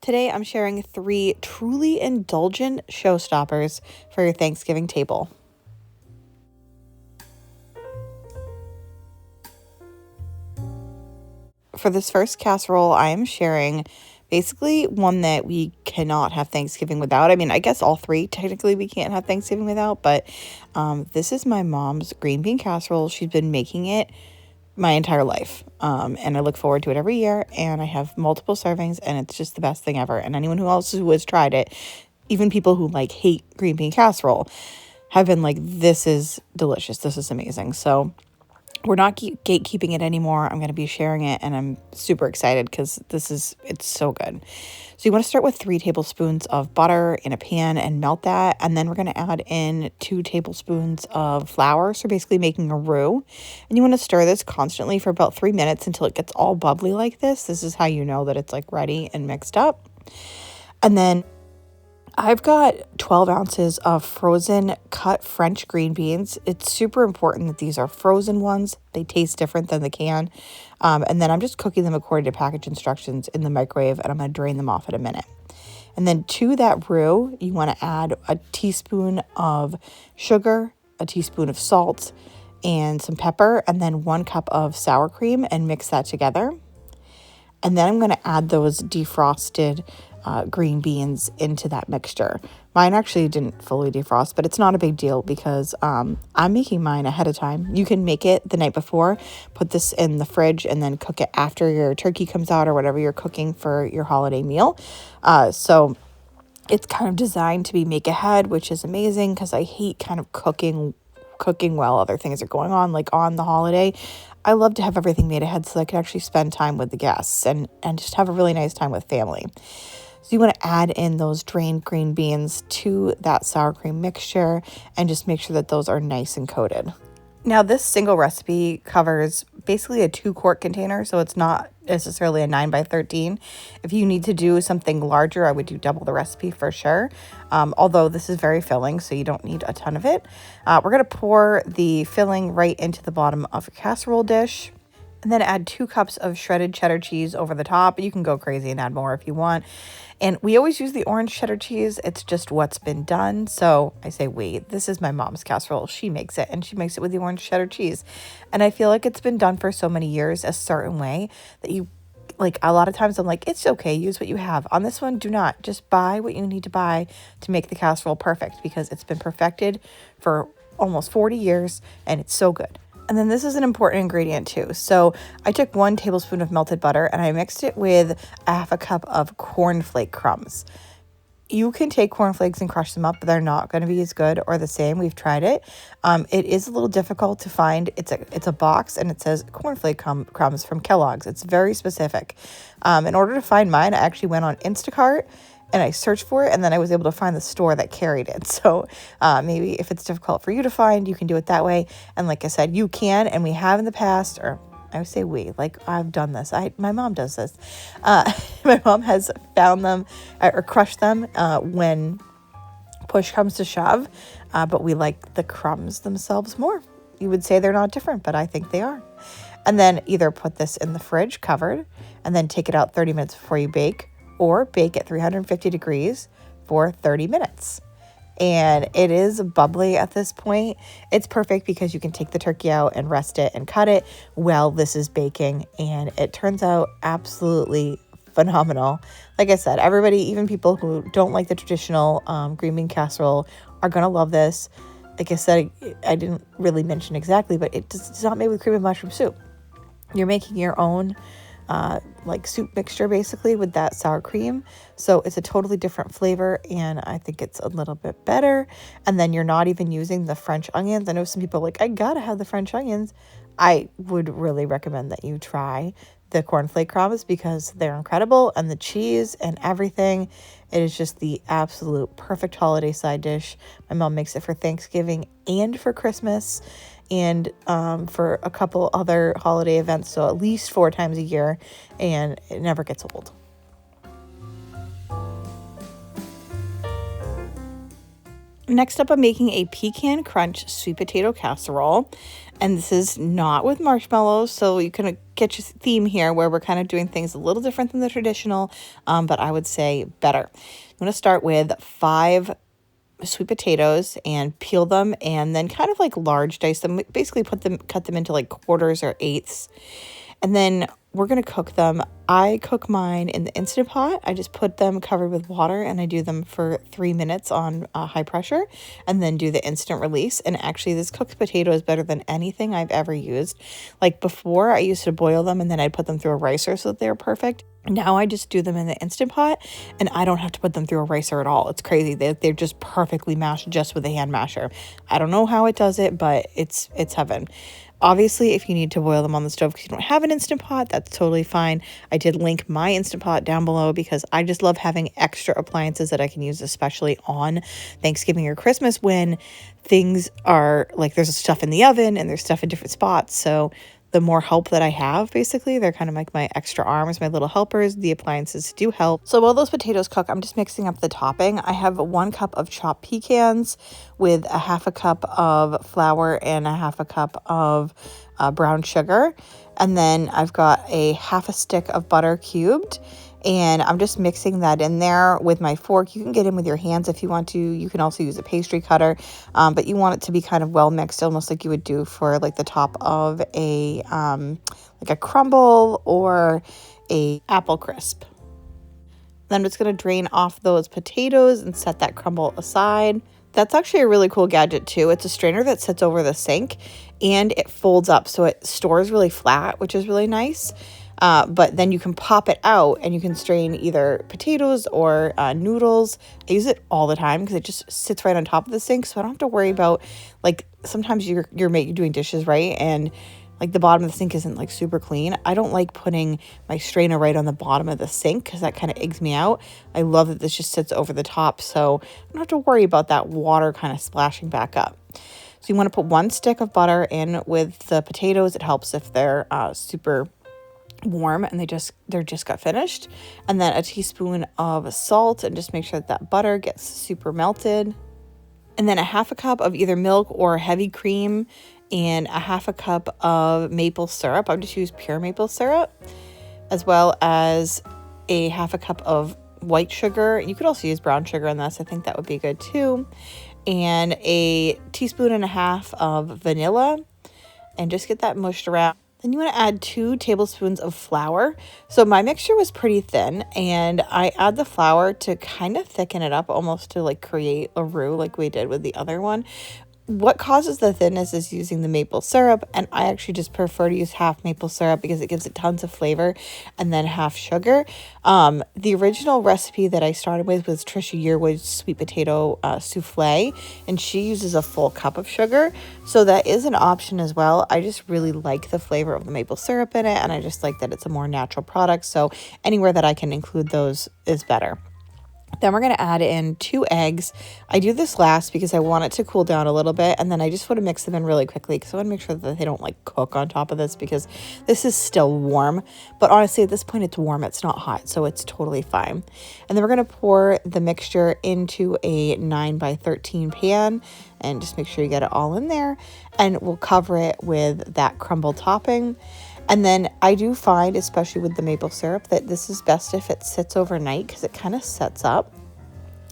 Today I'm sharing 3 truly indulgent showstoppers for your Thanksgiving table. For this first casserole, I am sharing basically one that we cannot have Thanksgiving without. I mean, I guess all 3 technically we can't have Thanksgiving without, but this is my mom's green bean casserole. She's been making it my entire life. And I look forward to it every year, and I have multiple servings, and it's just the best thing ever. And anyone who has tried it, even people who like hate green bean casserole, have been like, this is delicious. This is amazing. So we're not gatekeeping it anymore. I'm going to be sharing it, and I'm super excited because it's so good. So you want to start with 3 tablespoons of butter in a pan and melt that. And then we're going to add in 2 tablespoons of flour. So basically making a roux. And you want to stir this constantly for about 3 minutes until it gets all bubbly like this. This is how you know that it's like ready and mixed up. And then I've got 12 ounces of frozen cut French green beans. It's super important that these are frozen ones. They taste different than the can. And then I'm just cooking them according to package instructions in the microwave, and I'm going to drain them off in a minute. And then to that roux, you want to add a teaspoon of sugar, a teaspoon of salt, and some pepper, and then 1 cup of sour cream, and mix that together. And then I'm going to add those defrosted green beans into that mixture. Mine actually didn't fully defrost, but it's not a big deal because I'm making mine ahead of time. You can make it the night before, put this in the fridge, and then cook it after your turkey comes out or whatever you're cooking for your holiday meal. So it's kind of designed to be make ahead, which is amazing because I hate kind of cooking while other things are going on, like on the holiday. I love to have everything made ahead so I can actually spend time with the guests and just have a really nice time with family. So you want to add in those drained green beans to that sour cream mixture and just make sure that those are nice and coated. Now, this single recipe covers basically a 2-quart container, so it's not necessarily a 9 by 13. If you need to do something larger, I would do double the recipe for sure. Although this is very filling, so you don't need a ton of it. We're going to pour the filling right into the bottom of a casserole dish. And then add 2 cups of shredded cheddar cheese over the top. You can go crazy and add more if you want. And we always use the orange cheddar cheese. It's just what's been done. So I say, wait, this is my mom's casserole. She makes it, and she makes it with the orange cheddar cheese. And I feel like it's been done for so many years a certain way that you, like, a lot of times I'm like, it's okay, use what you have. On this one, do not. Just buy what you need to buy to make the casserole perfect because it's been perfected for almost 40 years and it's so good. And then this is an important ingredient too. So I took 1 tablespoon of melted butter and I mixed it with a half a cup of cornflake crumbs. You can take cornflakes and crush them up, but they're not going to be as good or the same. We've tried it. It is a little difficult to find. It's a box and it says cornflake crumbs from Kellogg's. It's very specific. In order to find mine, I actually went on Instacart and I searched for it, and then I was able to find the store that carried it. So maybe if it's difficult for you to find, you can do it that way. And like I said, you can, and we have in the past, or I would say we, like I've done this. My mom does this. My mom has found them or crushed them when push comes to shove, but we like the crumbs themselves more. You would say they're not different, but I think they are. And then either put this in the fridge covered and then take it out 30 minutes before you bake, or bake at 350 degrees for 30 minutes. And it is bubbly at this point. It's perfect because you can take the turkey out and rest it and cut it while this is baking. And it turns out absolutely phenomenal. Like I said, everybody, even people who don't like the traditional green bean casserole, are going to love this. Like I said, I didn't really mention exactly, but it's not made with cream and mushroom soup. You're making your own like soup mixture basically with that sour cream. So it's a totally different flavor, and I think it's a little bit better. And then you're not even using the French onions. I know some people are like, I gotta have the French onions. I would really recommend that you try the cornflake crumbs because they're incredible, and the cheese and everything. It is just the absolute perfect holiday side dish. My mom makes it for Thanksgiving and for Christmas, and for a couple other holiday events, so at least 4 times a year, and it never gets old. Next up, I'm making a pecan crunch sweet potato casserole. And this is not with marshmallows, so you can get your theme here where we're kind of doing things a little different than the traditional, but I would say better. I'm going to start with 5 sweet potatoes and peel them and then kind of like large dice them, basically cut them into like quarters or eighths. And then we're going to cook them. I cook mine in the Instant Pot. I just put them covered with water and I do them for 3 minutes on high pressure and then do the instant release. And actually this cooked potato is better than anything I've ever used. Like before I used to boil them and then I'd put them through a ricer so that they were perfect. Now I just do them in the Instant Pot and I don't have to put them through a ricer at all. It's crazy. They're just perfectly mashed just with a hand masher. I don't know how it does it, but it's heaven. Obviously, if you need to boil them on the stove because you don't have an Instant Pot, that's totally fine. I did link my Instant Pot down below because I just love having extra appliances that I can use, especially on Thanksgiving or Christmas when things are like there's stuff in the oven and there's stuff in different spots. So the more help that I have, basically, they're kind of like my extra arms, my little helpers. The appliances do help. So while those potatoes cook, I'm just mixing up the topping. I have 1 cup of chopped pecans with a 1/2 cup of flour and a 1/2 cup of brown sugar. And then I've got a 1/2 stick of butter cubed. And I'm just mixing that in there with my fork. You can get in with your hands if you want to. You can also use a pastry cutter, but you want it to be kind of well mixed, almost like you would do for like the top of a like a crumble or a apple crisp. Then I'm just going to drain off those potatoes and set that crumble aside. That's actually a really cool gadget too. It's a strainer that sits over the sink and it folds up so it stores really flat, which is really nice. But then you can pop it out and you can strain either potatoes or noodles. I use it all the time because it just sits right on top of the sink, so I don't have to worry about, like, sometimes you're doing dishes, right? And like the bottom of the sink isn't like super clean. I don't like putting my strainer right on the bottom of the sink because that kind of eggs me out. I love that this just sits over the top, so I don't have to worry about that water kind of splashing back up. So you want to put 1 stick of butter in with the potatoes. It helps if they're super warm and they're just got finished. And then a teaspoon of salt, and just make sure that butter gets super melted. And then a 1/2 cup of either milk or heavy cream and a 1/2 cup of maple syrup. I would just use pure maple syrup, as well as a 1/2 cup of white sugar. You could also use brown sugar in this. I think that would be good too. And a teaspoon and a half of vanilla, and just get that mushed around. Then you want to add 2 tablespoons of flour. So my mixture was pretty thin, and I add the flour to kind of thicken it up, almost to like create a roux like we did with the other one. What causes the thinness is using the maple syrup, and I actually just prefer to use half maple syrup because it gives it tons of flavor, and then half sugar. The original recipe that I started with was Trisha Yearwood's sweet potato souffle, and she uses a full cup of sugar, so that is an option as well. I just really like the flavor of the maple syrup in it, and I just like that it's a more natural product, so anywhere that I can include those is better. Then we're going to add in 2 eggs. I do this last because I want it to cool down a little bit, and then I just want to mix them in really quickly because I want to make sure that they don't like cook on top of this because this is still warm. But honestly, at this point it's warm, it's not hot, so it's totally fine. And then we're going to pour the mixture into a 9x13 pan and just make sure you get it all in there, and we'll cover it with that crumble topping. And then I do find, especially with the maple syrup, that this is best if it sits overnight because it kind of sets up.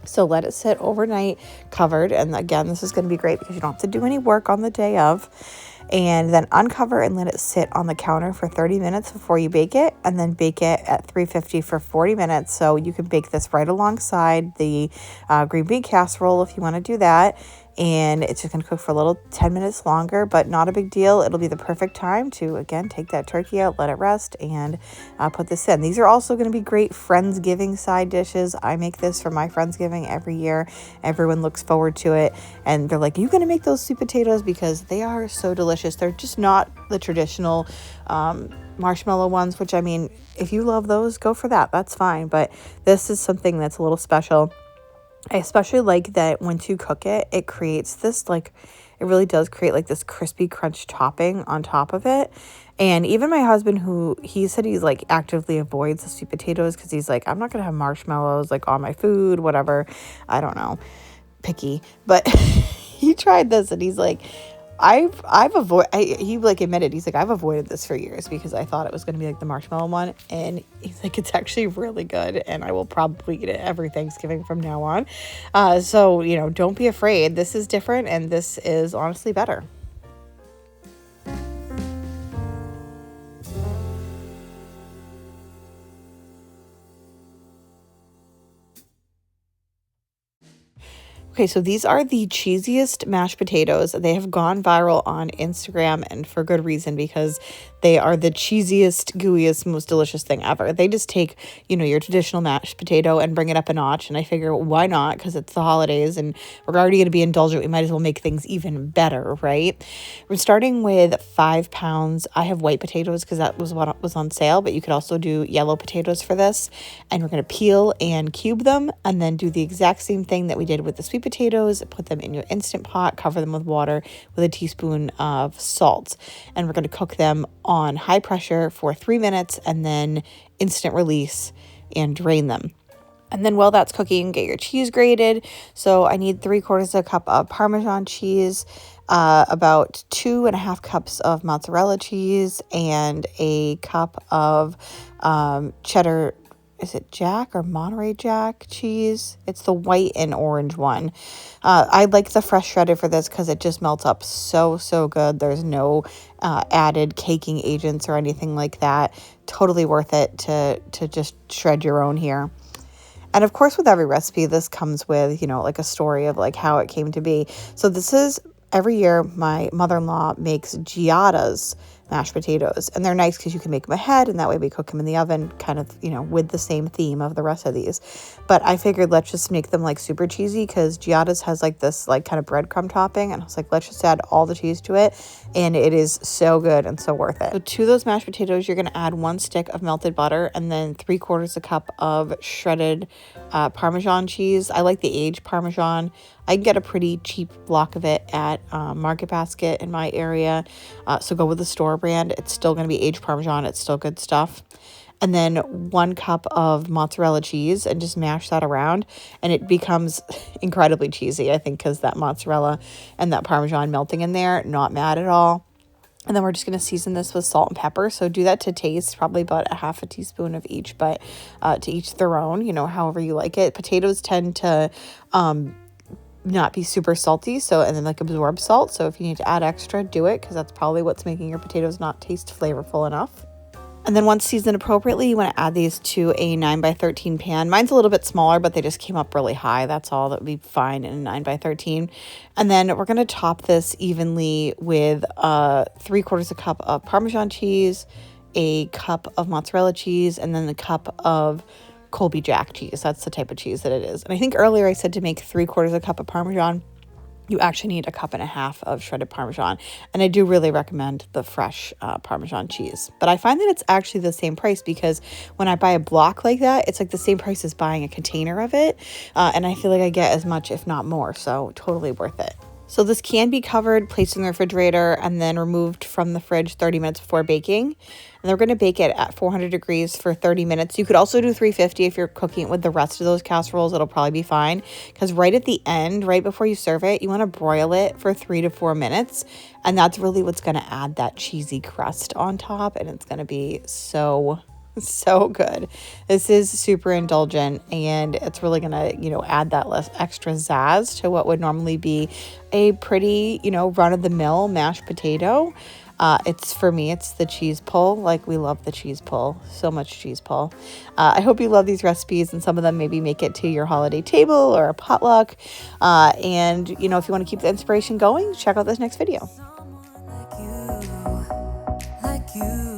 So let it sit overnight covered. And again, this is going to be great because you don't have to do any work on the day of. And then uncover and let it sit on the counter for 30 minutes before you bake it. And then bake it at 350 for 40 minutes. So you can bake this right alongside the green bean casserole if you want to do that. And it's just going to cook for a little 10 minutes longer, but not a big deal. It'll be the perfect time to, again, take that turkey out, let it rest, and put this in. These are also going to be great Friendsgiving side dishes. I make this for my Friendsgiving every year. Everyone looks forward to it, and they're like, "Are you going to make those sweet potatoes?" Because they are so delicious. They're just not the traditional marshmallow ones, which, I mean, if you love those, go for that. That's fine, but this is something that's a little special. I especially like that once you cook it, it creates this, like, it really does create like this crispy crunch topping on top of it. And even my husband, who he said he's like actively avoids the sweet potatoes because he's like, I'm not going to have marshmallows like on my food, whatever. I don't know. picky, but he tried this and he's like, he like admitted, he's like, I've avoided this for years because I thought it was going to be like the marshmallow one. And he's like, it's actually really good. And I will probably eat it every Thanksgiving from now on. So, don't be afraid. This is different and this is honestly better. Okay, so these are the cheesiest mashed potatoes. They have gone viral on Instagram, and for good reason, because they are the cheesiest, gooeyest, most delicious thing ever. They just take, your traditional mashed potato and bring it up a notch, and I figure, why not? Because it's the holidays, and we're already going to be indulgent. We might as well make things even better, right? We're starting with 5 pounds. I have white potatoes because that was what was on sale, but you could also do yellow potatoes for this, and we're going to peel and cube them, and then do the exact same thing that we did with the sweet potatoes. Put them in your Instant Pot, cover them with water with a teaspoon of salt, and we're going to cook them on high pressure for 3 minutes and then instant release and drain them. And then while that's cooking, get your cheese grated. So I need 3/4 of a cup of Parmesan cheese, about 2.5 cups of mozzarella cheese, and a cup of cheddar. Is it Jack or Monterey Jack cheese? It's the white and orange one. I like the fresh shredded for this because it just melts up so good. There's no added caking agents or anything like that. Totally worth it to just shred your own here. And of course, with every recipe, this comes with, like a story of like how it came to be. So this is every year my mother-in-law makes giadas mashed potatoes, and they're nice because you can make them ahead, and that way we cook them in the oven kind of, with the same theme of the rest of these. But I figured let's just make them like super cheesy because giadas has like this like kind of breadcrumb topping, and I was like, let's just add all the cheese to it, and it is so good and so worth it. So to those mashed potatoes, you're going to add 1 stick of melted butter and then 3/4 a cup of shredded Parmesan cheese. I like the aged Parmesan. I can get a pretty cheap block of it at Market Basket in my area. So go with the store brand. It's still going to be aged Parmesan. It's still good stuff. And then 1 cup of mozzarella cheese and just mash that around. And it becomes incredibly cheesy, I think, because that mozzarella and that Parmesan melting in there, not mad at all. And then we're just going to season this with salt and pepper. So do that to taste, probably about 1/2 teaspoon of each, but to each their own, however you like it. Potatoes tend to not be super salty, and then like absorb salt. So if you need to add extra, do it, because that's probably what's making your potatoes not taste flavorful enough. And then once seasoned appropriately, you want to add these to a 9x13 pan. Mine's a little bit smaller, but they just came up really high. That's all. That would be fine in a 9x13. And then we're going to top this evenly with 3/4 a cup of Parmesan cheese, a cup of mozzarella cheese, and then a cup of Colby Jack cheese. That's the type of cheese that it is. And I think earlier I said to make 3/4 a cup of Parmesan. You actually need 1.5 cups of shredded Parmesan. And I do really recommend the fresh Parmesan cheese. But I find that it's actually the same price, because when I buy a block like that, it's like the same price as buying a container of it. And I feel like I get as much, if not more. So totally worth it. So this can be covered, placed in the refrigerator, and then removed from the fridge 30 minutes before baking. And we're going to bake it at 400 degrees for 30 minutes. You could also do 350 if you're cooking it with the rest of those casseroles. It'll probably be fine, because right at the end, right before you serve it, you want to broil it for 3 to 4 minutes. And that's really what's going to add that cheesy crust on top. And it's going to be so good. This is super indulgent, and it's really gonna, add that less extra zazz to what would normally be a pretty, run-of-the-mill mashed potato. For me, it's the cheese pull. Like, we love the cheese pull. So much cheese pull. I hope you love these recipes, and some of them maybe make it to your holiday table or a potluck. And, if you want to keep the inspiration going, check out this next video. Like you.